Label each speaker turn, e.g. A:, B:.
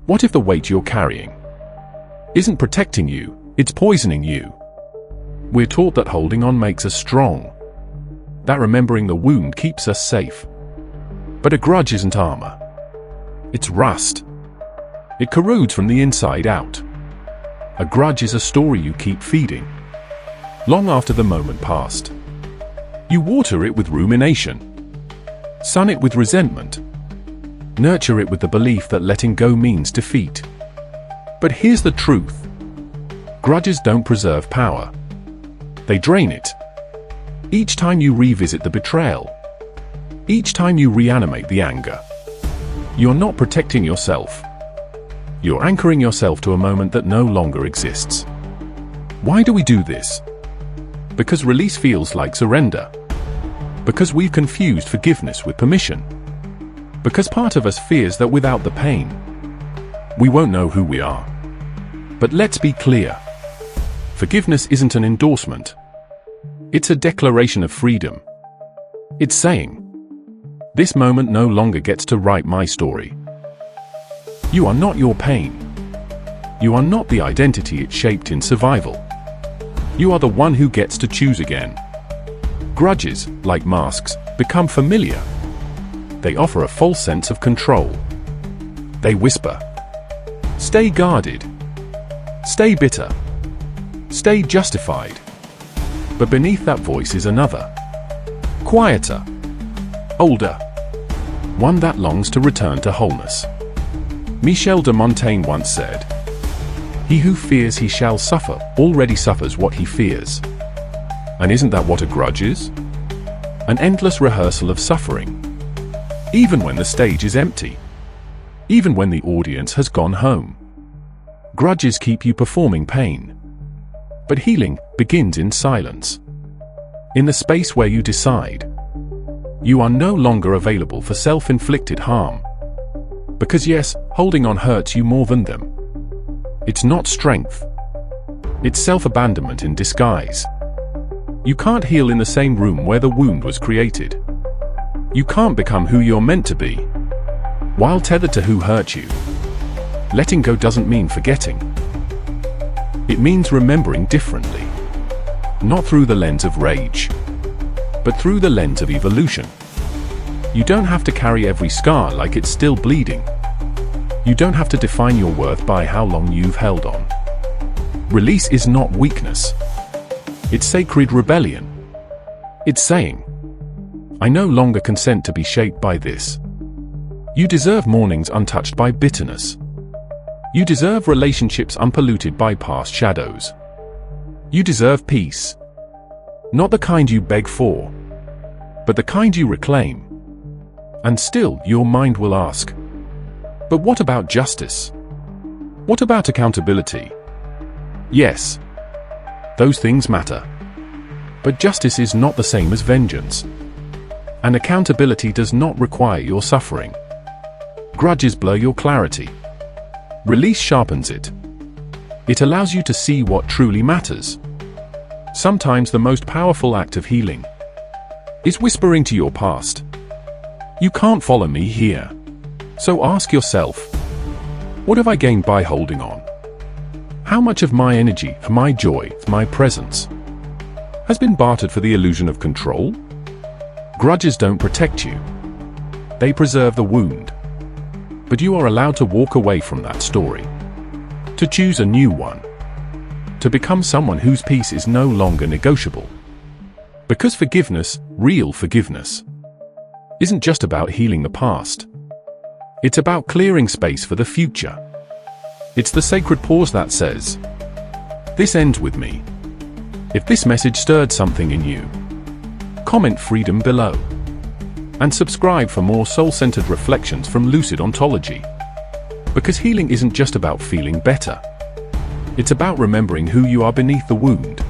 A: What if the weight you're carrying isn't protecting you, it's poisoning you? We're taught that holding on makes us strong, that remembering the wound keeps us safe. But a grudge isn't armor. It's rust. It corrodes from the inside out. A grudge is a story you keep feeding, long after the moment passed. You water it with rumination, sun it with resentment, nurture it with the belief that letting go means defeat. But here's the truth. Grudges don't preserve power. They drain it. Each time you revisit the betrayal, each time you reanimate the anger, you're not protecting yourself. You're anchoring yourself to a moment that no longer exists. Why do we do this? Because release feels like surrender. Because we've confused forgiveness with permission. Because part of us fears that without the pain, we won't know who we are. But let's be clear. Forgiveness isn't an endorsement. It's a declaration of freedom. It's saying, this moment no longer gets to write my story. You are not your pain. You are not the identity it shaped in survival. You are the one who gets to choose again. Grudges, like masks, become familiar. They offer a false sense of control. They whisper, stay guarded, stay bitter, stay justified. But beneath that voice is another, quieter, older, one that longs to return to wholeness. Michel de Montaigne once said, "He who fears he shall suffer already suffers what he fears." And isn't that what a grudge is? An endless rehearsal of suffering. Even when the stage is empty. Even when the audience has gone home. Grudges keep you performing pain. But healing begins in silence. In the space where you decide, you are no longer available for self-inflicted harm. Because yes, holding on hurts you more than them. It's not strength. It's self-abandonment in disguise. You can't heal in the same room where the wound was created. You can't become who you're meant to be, while tethered to who hurt you. Letting go doesn't mean forgetting. It means remembering differently. Not through the lens of rage, but through the lens of evolution. You don't have to carry every scar like it's still bleeding. You don't have to define your worth by how long you've held on. Release is not weakness. It's sacred rebellion. It's saying, I no longer consent to be shaped by this. You deserve mornings untouched by bitterness. You deserve relationships unpolluted by past shadows. You deserve peace. Not the kind you beg for, but the kind you reclaim. And still, your mind will ask, but what about justice? What about accountability? Yes, those things matter. But justice is not the same as vengeance. And accountability does not require your suffering. Grudges blur your clarity. Release sharpens it. It allows you to see what truly matters. Sometimes the most powerful act of healing is whispering to your past, you can't follow me here. So ask yourself, what have I gained by holding on? How much of my energy, my joy, my presence has been bartered for the illusion of control? Grudges don't protect you. They preserve the wound. But you are allowed to walk away from that story, to choose a new one, to become someone whose peace is no longer negotiable. Because forgiveness, real forgiveness, isn't just about healing the past. It's about clearing space for the future. It's the sacred pause that says, this ends with me. If this message stirred something in you, comment freedom below. And subscribe for more soul-centered reflections from Lucid Ontology. Because healing isn't just about feeling better. It's about remembering who you are beneath the wound.